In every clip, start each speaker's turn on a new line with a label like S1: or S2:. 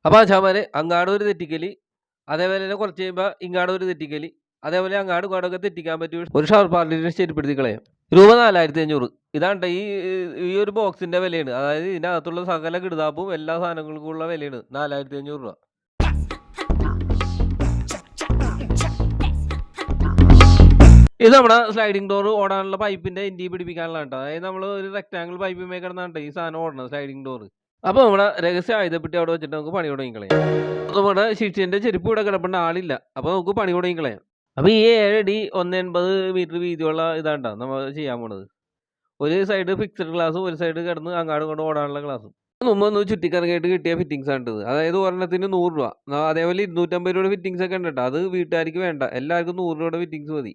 S1: അപ്പൊ ആശാന്മാരെ അങ്ങാട് ഒരു തെറ്റിക്കല്, അതേപോലെ തന്നെ കുറച്ച് കഴിയുമ്പോൾ ഇങ്ങാട് ഒരു തെറ്റിക്കല്, അതേപോലെ അങ്ങാടും ഇങ്ങാടൊക്കെ തെറ്റിക്കാൻ പറ്റിയ ഒരു ഷാർപ്പ് പാർട്ടിനെ ശരിപ്പെടുത്തി കളയാം. രൂപ 4500. ഇതാണ് ഈ ഒരു ബോക്സിന്റെ വിലയാണ്. അതായത് ഇതിനകത്തുള്ള സകല കിടുതാപ്പും എല്ലാ സാധനങ്ങൾക്കും ഉള്ള വിലയാണ് 4500 രൂപ. ഇത് നമ്മുടെ സ്ലൈഡിംഗ് ഡോർ ഓടാനുള്ള പൈപ്പിന്റെ എൻഡി പിടിപ്പിക്കാനുള്ള കേട്ടോ. അതായത് നമ്മൾ ഒരു റെക്ടാങ്കിൾ പൈപ്പ് കിടന്നാണ് ഈ സാധനം ഓടണം, സ്ലൈഡിംഗ് ഡോർ. അപ്പൊ നമ്മുടെ രഹസ്യ ആയുധപ്പെട്ടി അവിടെ വെച്ചിട്ട് നമുക്ക് പണി തുടങ്ങിക്കളയാം. നമ്മുടെ ശിഷ്യന്റെ ചെരുപ്പ് ഇവിടെ കിടപ്പുണ്ട്, ആളില്ല. അപ്പൊ നമുക്ക് പണി തുടങ്ങിക്കളയാം. അപ്പൊ ഈ 7 അടി 180 മീറ്റർ വീതിയുള്ള ഇതാണ്ടാ നമ്മൾ ചെയ്യാൻ പോണത്. ഒരു സൈഡ് ഫിക്സഡ് ഗ്ലാസും ഒരു സൈഡ് കിടന്ന് അങ്ങാടും ഇങ്ങോട്ടും ഓടാനുള്ള ഗ്ലാസും. മുമ്പ് ഒന്ന് ചുറ്റിക്കറങ്ങിയിട്ട് കിട്ടിയ ഫിറ്റിംഗ്സ് ആണ്. അതായത് ഒരെണ്ണത്തിന് 100 രൂപ. അതേപോലെ 250 രൂപയുടെ ഫിറ്റിംഗ്സ് ഒക്കെ ഉണ്ട് കേട്ടോ. അത് വീട്ടുകാർക്ക് വേണ്ട, എല്ലാവർക്കും 100 രൂപയുടെ ഫിറ്റിംഗ്സ് മതി.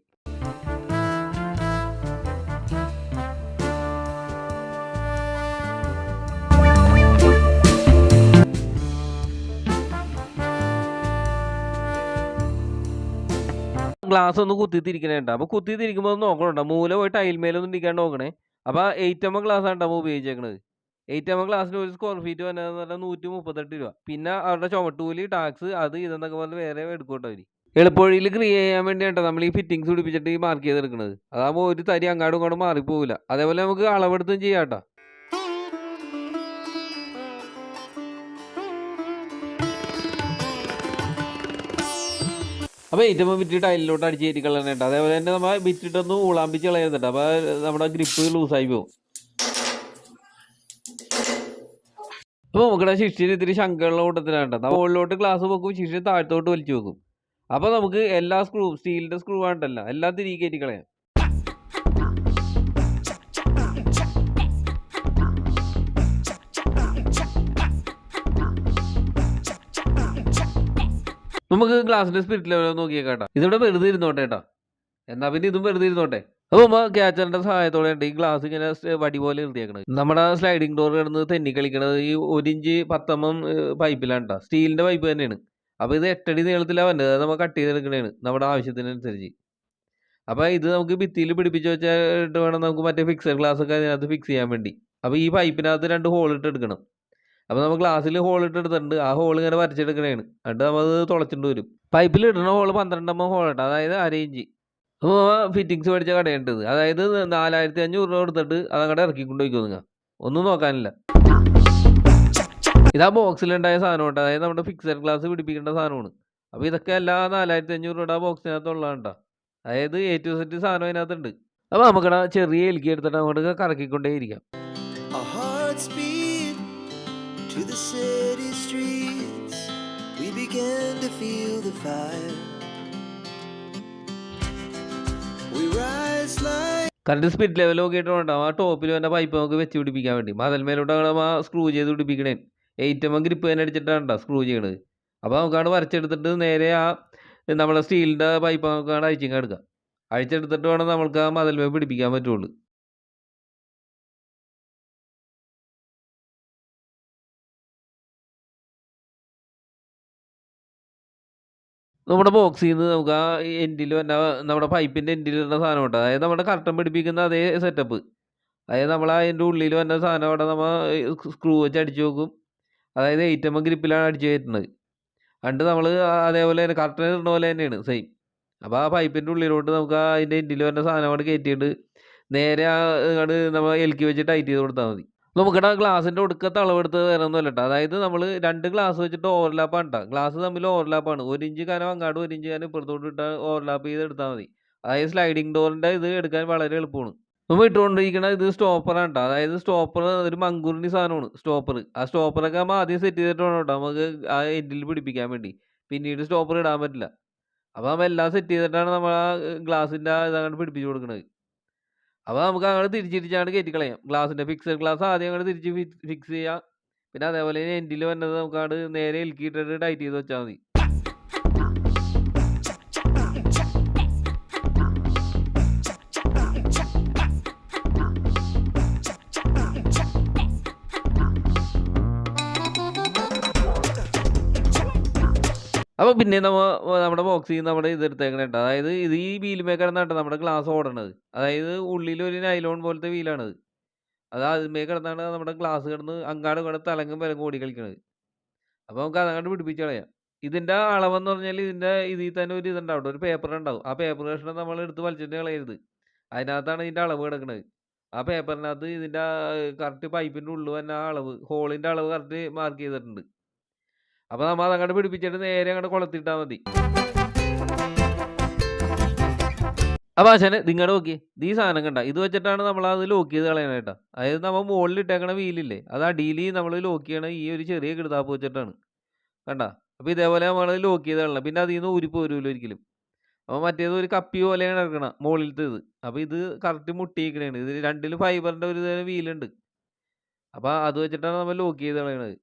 S1: ഗ്ലാസ് ഒന്ന് കുത്തിത്തിരിക്കണേണ്ട. അപ്പൊ കുത്തിത്തിരിക്കുമ്പോൾ നോക്കണണ്ട, മൂല പോയി ടൈൽമേലൊന്നും ഇരിക്കാണ്ട് നോക്കണേ. അപ്പൊ 8mm ഗ്ലാസ് ആണ് നമ്മൾ ഉപയോഗിച്ചേക്കണത്. 8mm ഗ്ലാസിന് ഒരു സ്ക്വയർ ഫീറ്റ് വന്നത് 138 രൂപ. പിന്നെ അവരുടെ ചുമട്ടൂലി, ടാക്സ്, അത് ഇതെന്നൊക്കെ പറഞ്ഞ് വേറെ എടുക്കോട്ടെ അവര്. എളുപ്പവഴിയിൽ ക്രിയേറ്റ് ചെയ്യാൻ വേണ്ടിയാണ് നമ്മൾ ഈ ഫിറ്റിംഗ്സ് പിടിപ്പിച്ചിട്ട് ഈ മാർക്ക് ചെയ്തെടുക്കുന്നത്. അതാകുമ്പോൾ ഒരു തരി അങ്ങാടും ഇങ്ങോട്ടും മാറിപ്പോവില്ല. അതേപോലെ നമുക്ക് അളവെടുത്തും ചെയ്യാം കേട്ടോ. അപ്പോൾ 8mm വിറ്റിട്ട് ടൈലിലോട്ട് അടിച്ച് കയറ്റി കളയാനായിട്ട്. അതേപോലെ തന്നെ നമ്മൾ വിറ്റിട്ടൊന്നും ഉളാമ്പിച്ച് കളയുന്നുണ്ട്. അപ്പോൾ നമ്മുടെ ഗ്രിപ്പ് ലൂസായി പോകും. അപ്പോൾ നമുക്കിടെ ശിഷ്യന് ഇത്തിരി ശങ്കയുള്ള കൂട്ടത്തിലാണ്. മുകളിലോട്ട് ഗ്ലാസ് വെക്കും, ശിഷ്യൻ താഴത്തോട്ട് വലിച്ചു വെക്കും. അപ്പോൾ നമുക്ക് എല്ലാ സ്റ്റീലിന്റെ സ്ക്രൂ ആണ്ടല്ല, എല്ലാം തിരികെ കയറ്റി കളയാം. നമുക്ക് ഗ്ലാസിന്റെ സ്പിരിറ്റ് ലെവൽ നോക്കിയേക്കാട്ടോ. ഇതിവിടെ വെറുതെ ഇരുന്നോട്ടെ കേട്ടോ. എന്നാ പിന്നെ ഇതും വെറുതെ ഇരുന്നോട്ടെ. അപ്പോൾ നമ്മൾ ക്യാച്ചറിന്റെ സഹായത്തോടെ ഈ ഗ്ലാസ് ഇങ്ങനെ വടി പോലെ നിർത്തിയേക്കണത്. നമ്മുടെ സ്ലൈഡിംഗ് ഡോർ കിടന്ന് തെന്നി കളിക്കണത് ഈ 1 ഇഞ്ച് 10mm പൈപ്പിലാണ് കേട്ടോ. സ്റ്റീലിന്റെ പൈപ്പ് തന്നെയാണ്. അപ്പോൾ ഇത് 8 അടി നീളത്തിലാണ് വന്നത്. അത് നമ്മൾ കട്ട് ചെയ്തെടുക്കണേണ് നമ്മുടെ ആവശ്യത്തിനനുസരിച്ച്. അപ്പോൾ ഇത് നമുക്ക് ഭിത്തിയിൽ പിടിപ്പിച്ച് വെച്ചിട്ട് വേണം നമുക്ക് മറ്റേ ഫിക്സഡ് ഗ്ലാസ് ഒക്കെ അതിനകത്ത് ഫിക്സ് ചെയ്യാൻ വേണ്ടി. അപ്പോൾ ഈ പൈപ്പിനകത്ത് 2 ഹോൾ ഇട്ട് എടുക്കണം. അപ്പോൾ നമ്മൾ ഗ്ലാസ്സിൽ ഹോൾ ഇട്ട് എടുത്തിട്ടുണ്ട്. ആ ഹോൾ ഇങ്ങനെ വരച്ചെടുക്കണേണ്. എന്നിട്ട് നമ്മൾ തുളച്ചിട്ട് വരും. പൈപ്പിൽ ഇടുന്ന ഹോൾ 12mm ഹോൾ കേട്ടോ. അതായത് 1/2 ഇഞ്ച്. അപ്പോൾ ഫിറ്റിംഗ്സ് മേടിച്ച കടയുണ്ടത്. അതായത് 4500 രൂപ കൊടുത്തിട്ട് അതങ്ങടെ ഇറക്കിക്കൊണ്ട് പോയിക്കോ നിങ്ങൾ. ഒന്നും നോക്കാനില്ല. ഇതാ ബോക്സിലുണ്ടായ സാധനം കേട്ടോ. അതായത് നമ്മുടെ ഫിക്സഡ് ഗ്ലാസ് പിടിപ്പിക്കേണ്ട സാധനമാണ്. അപ്പോൾ ഇതൊക്കെ എല്ലാ 4500 രൂപയുടെ ബോക്സിനകത്തുള്ളതാണ് കേട്ടോ. അതായത് A to Z സാധനം അതിനകത്തുണ്ട്. അപ്പോൾ നമുക്കിടെ ചെറിയ എൽക്കി എടുത്തിട്ട് അങ്ങോട്ട് കറക്കിക്കൊണ്ടേ ഇരിക്കാം. To the city streets, we began to feel the fire. We rise like current spirit level നോക്കിയിട്ടുണ്ടാവും. ആ ടോപ്പിൽ വന്ന പൈപ്പ് നമുക്ക് വെച്ച് പിടിപ്പിക്കാൻ വേണ്ടി മതിൽമേലോട്ട് ആ സ്ക്രൂ ചെയ്ത് പിടിപ്പിക്കണേ. 8mm ഗ്രിപ്പ് തന്നെ അടിച്ചിട്ടാണ് സ്ക്രൂ ചെയ്യണത്. അപ്പോൾ നമുക്കാണ് വരച്ചെടുത്തിട്ട് നേരെ ആ നമ്മളെ സ്റ്റീലിൻ്റെ പൈപ്പ് നമുക്കാണ് അഴിച്ചിങ്ങ് എടുക്കാം. അഴിച്ചെടുത്തിട്ട് വേണം നമ്മൾക്ക് ആ മതിൽമേൽ പിടിപ്പിക്കാൻ പറ്റുള്ളൂ. നമ്മുടെ ബോക്സിൽ നിന്ന് നമുക്ക് ആ എൻഡിൽ വന്ന നമ്മുടെ പൈപ്പിൻ്റെ എൻഡിൽ വരുന്ന സാധനം ഉണ്ട്. അതായത് നമ്മുടെ കർട്ടൻ പിടിപ്പിക്കുന്ന അതേ സെറ്റപ്പ്. അതായത് നമ്മൾ അതിൻ്റെ ഉള്ളിൽ വന്ന സാധനം അവിടെ നമ്മൾ സ്ക്രൂ വെച്ച് അടിച്ച് നോക്കും. അതായത് 8mm ഗ്രിപ്പിലാണ് അടിച്ച് കയറ്റുന്നത്. എന്നിട്ട് നമ്മൾ അതേപോലെ തന്നെ കർട്ടൻ ഇടുന്ന പോലെ തന്നെയാണ് സെയിം. അപ്പോൾ ആ പൈപ്പിൻ്റെ ഉള്ളിലോട്ട് നമുക്ക് അതിൻ്റെ എൻഡിൽ വരുന്ന സാധനം അവിടെ കയറ്റിയിട്ട് നേരെ അങ്ങോട്ട് നമ്മൾ എൽക്കി വെച്ച് ടൈറ്റ് ചെയ്ത് കൊടുത്താൽ മതി. നമുക്കിടെ ഗ്ലാസിൻ്റെ ഒടുക്കത്തെ അളവെടുത്ത് വേറെ ഒന്നുമല്ല കേട്ടോ. അതായത് നമ്മൾ 2 ഗ്ലാസ് വെച്ചിട്ട് ഓവർലാപ്പാണ് കേട്ടോ. ഗ്ലാസ് തമ്മിൽ ഓവർലാപ്പാണ്. 1 ഇഞ്ച് കനം അങ്ങാടും 1 ഇഞ്ച് കനം ഇപ്പുറത്തോട്ട് ഇട്ടാൽ ഓവർലാപ്പ് ചെയ്ത് എടുത്താൽ മതി. അതായത് സ്ലൈഡിംഗ് ഡോറിൻ്റെ ഇത് എടുക്കാൻ വളരെ എളുപ്പമാണ്. നമ്മൾ ഇട്ടുകൊണ്ടിരിക്കുന്ന ഇത് സ്റ്റോപ്പറാണ് കേട്ടോ. അതായത് സ്റ്റോപ്പർ ഒരു മങ്കൂറിൻ്റെ സാധനമാണ് സ്റ്റോപ്പർ. ആ സ്റ്റോപ്പറൊക്കെ നമ്മൾ ആദ്യം സെറ്റ് ചെയ്തിട്ട് വേണം കേട്ടോ നമുക്ക് ആ എൻഡിൽ പിടിപ്പിക്കാൻ വേണ്ടി. പിന്നീട് സ്റ്റോപ്പർ ഇടാൻ പറ്റില്ല. അപ്പോൾ നമ്മൾ എല്ലാം സെറ്റ് ചെയ്തിട്ടാണ് നമ്മൾ ആ ഗ്ലാസിൻ്റെ ഇതങ്ങോട്ട് പിടിപ്പിച്ച് കൊടുക്കുന്നത്. അപ്പോൾ നമുക്ക് അങ്ങോട്ട് തിരിച്ചാണ്ട് കയറ്റി കളയാം. ഗ്ലാസിൻ്റെ ഫിക്സഡ് ഗ്ലാസ് ആദ്യം അങ്ങോട്ട് തിരിച്ച് ഫിക്സ് ചെയ്യാം. പിന്നെ അതേപോലെ എൻഡിൽ വന്നത് നമുക്ക് അങ്ങോട്ട് നേരെ ഇൽക്കിയിട്ടിട്ട് ടൈറ്റ് ചെയ്ത് വെച്ചാൽ മതി. അപ്പോൾ പിന്നെ നമ്മുടെ ബോക്സിൽ നിന്ന് നമ്മുടെ ഇതെടുത്തേക്കണ കേട്ടോ. അതായത് ഇത് ഈ വീലുമേ കിടന്നാട്ടോ നമ്മുടെ ഗ്ലാസ് ഓടണത്. അതായത് ഉള്ളിൽ ഒരു നൈലോൺ പോലത്തെ വീലാണത്. അത് അതിന്മേൽ കിടന്നാണ് നമ്മുടെ ഗ്ലാസ് കിടന്ന് അങ്ങാടും ഇങ്ങോട്ടും തലങ്ങും വിലങ്ങും ഓടി കളിക്കണത്. അപ്പോൾ നമുക്ക് അതങ്ങോട്ട് പിടിപ്പിച്ച് കളയാം. ഇതിന്റെ അളവെന്ന് പറഞ്ഞാൽ ഇതിൽ തന്നെ ഒരു ഇതുണ്ടാവും ട്ടോ. ഒരു പേപ്പർ ഉണ്ടാവും. ആ പേപ്പർ കഷ്ണം നമ്മൾ എടുത്ത് വലിച്ചിട്ട് കളയരുത്. അതിനകത്താണ് ഇതിന്റെ അളവ് കിടക്കണത്. ആ പേപ്പറിനകത്ത് ഇതിന്റെ കറക്റ്റ് പൈപ്പിന്റെ ഉള്ളിൽ വന്ന ആ അളവ്, ഹോളിന്റെ അളവ് കറക്റ്റ് മാർക്ക് ചെയ്തിട്ടുണ്ട്. അപ്പോൾ നമ്മൾ അതങ്ങോട്ട് പിടിപ്പിച്ചിട്ട് നേരെ അങ്ങോട്ട് കൊളുത്തിയിട്ടാ മതി. അപ്പോൾ ആശാനെ ഇതിങ്ങട് നോക്കിയേ. ഈ സാധനം കണ്ട. ഇത് വെച്ചിട്ടാണ് നമ്മളത് ലോക്ക് ചെയ്ത് കളയണത് ട്ടോ. അതായത് നമ്മൾ മുകളിൽ ഇട്ടേക്കണ വീലില്ലേ, അത് അടിയിൽ നമ്മൾ ലോക്ക് ചെയ്യണ ഈ ഒരു ചെറിയ കിടുതാപ്പ് വെച്ചിട്ടാണ്. കണ്ടാ? അപ്പോൾ ഇതേപോലെ നമ്മൾ ലോക്ക് ചെയ്ത് കളയണം. പിന്നെ അതീന്ന് ഊരി പോരൂല ഒരിക്കലും. അപ്പോൾ മറ്റേത് ഒരു കപ്പി പോലെയാണ് കിടക്കണെ മോളിലത്തേത്. അപ്പോൾ ഇത് കറക്റ്റ് മുട്ടിയിരിക്കണേണ്. ഇത് രണ്ടിലും ഫൈബറിന്റെ ഒരു തരം വീലുണ്ട്. അപ്പോൾ അത് വെച്ചിട്ടാണ് നമ്മൾ ലോക്ക് ചെയ്ത് കളയണത്.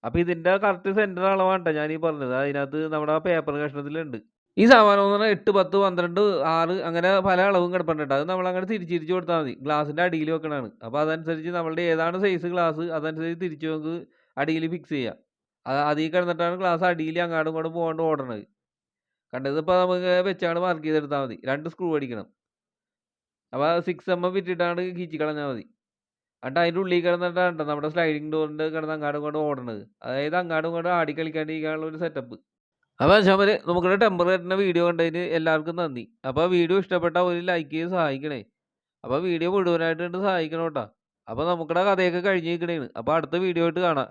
S1: അപ്പോൾ ഇതിന്റെ കറക്റ്റ് സെന്റർ അളവാണ് ട്ടോ ഞാനീ പറഞ്ഞത്. അതിനകത്ത് നമ്മുടെ ആ പേപ്പർ കഷ്ണത്തിലുണ്ട്. ഈ സാമാനം എന്ന് പറഞ്ഞാൽ 8, 10, 12, 6 അങ്ങനെ പല അളവും കിടപ്പുണ്ട് ട്ടോ. അത് നമ്മളങ്ങനെ തിരിച്ച് കൊടുത്താൽ മതി. ഗ്ലാസിന്റെ അടിയിൽ വെക്കണതാണ്. അപ്പോൾ അതനുസരിച്ച് നമ്മളുടെ ഏതാണ് സൈസ് ഗ്ലാസ് അതനുസരിച്ച് തിരിച്ച് നമുക്ക് അടിയിൽ ഫിക്സ് ചെയ്യാം. അതീ കിടന്നിട്ടാണ് ഗ്ലാസ് അടിയിൽ അങ്ങോട്ടും ഇങ്ങോട്ടും പോകാണ്ട് ഓടണത്. കണ്ടോ? ഇതിപ്പോൾ നമുക്ക് വെച്ചങ്ങട് മാർക്ക് ചെയ്തെടുത്താൽ മതി. 2 സ്ക്രൂ അടിക്കണം. അപ്പോൾ 6mm വിട്ടിട്ടാണ്ട് കീച്ചി കളഞ്ഞാൽ മതി. എന്നിട്ട് അതിന്റെ ഉള്ളിൽ കിടന്നിട്ടാണ് ട്ടോ നമ്മുടെ സ്ലൈഡിംഗ് ഡോറിന്റെ കിടന്ന് അങ്ങോട്ടും ഇങ്ങോട്ടും ഓടണത്. അതായത് അങ്ങോട്ടും ഇങ്ങോട്ടും ആടി കളിക്കാണ്ടിരിക്കാനുള്ള ഒരു സെറ്റപ്പ്. അപ്പോൾ ആശാന്മാരെ നമുക്കിവിടെ ടെമ്പർ കെട്ടുന്ന വീഡിയോ കണ്ടതിന് എല്ലാവർക്കും നന്ദി. അപ്പോൾ വീഡിയോ ഇഷ്ടപ്പെട്ടാൽ ഒരു ലൈക്ക് ചെയ്ത് സഹായിക്കണേ. അപ്പോൾ വീഡിയോ മുഴുവനായിട്ട് കണ്ട് സഹായിക്കണം ട്ടോ. അപ്പോൾ നമുക്കിവിടെ കഥയൊക്കെ കഴിഞ്ഞിരിക്കണേണ്. അപ്പോൾ അടുത്ത വീഡിയോ ആയിട്ട് കാണാം.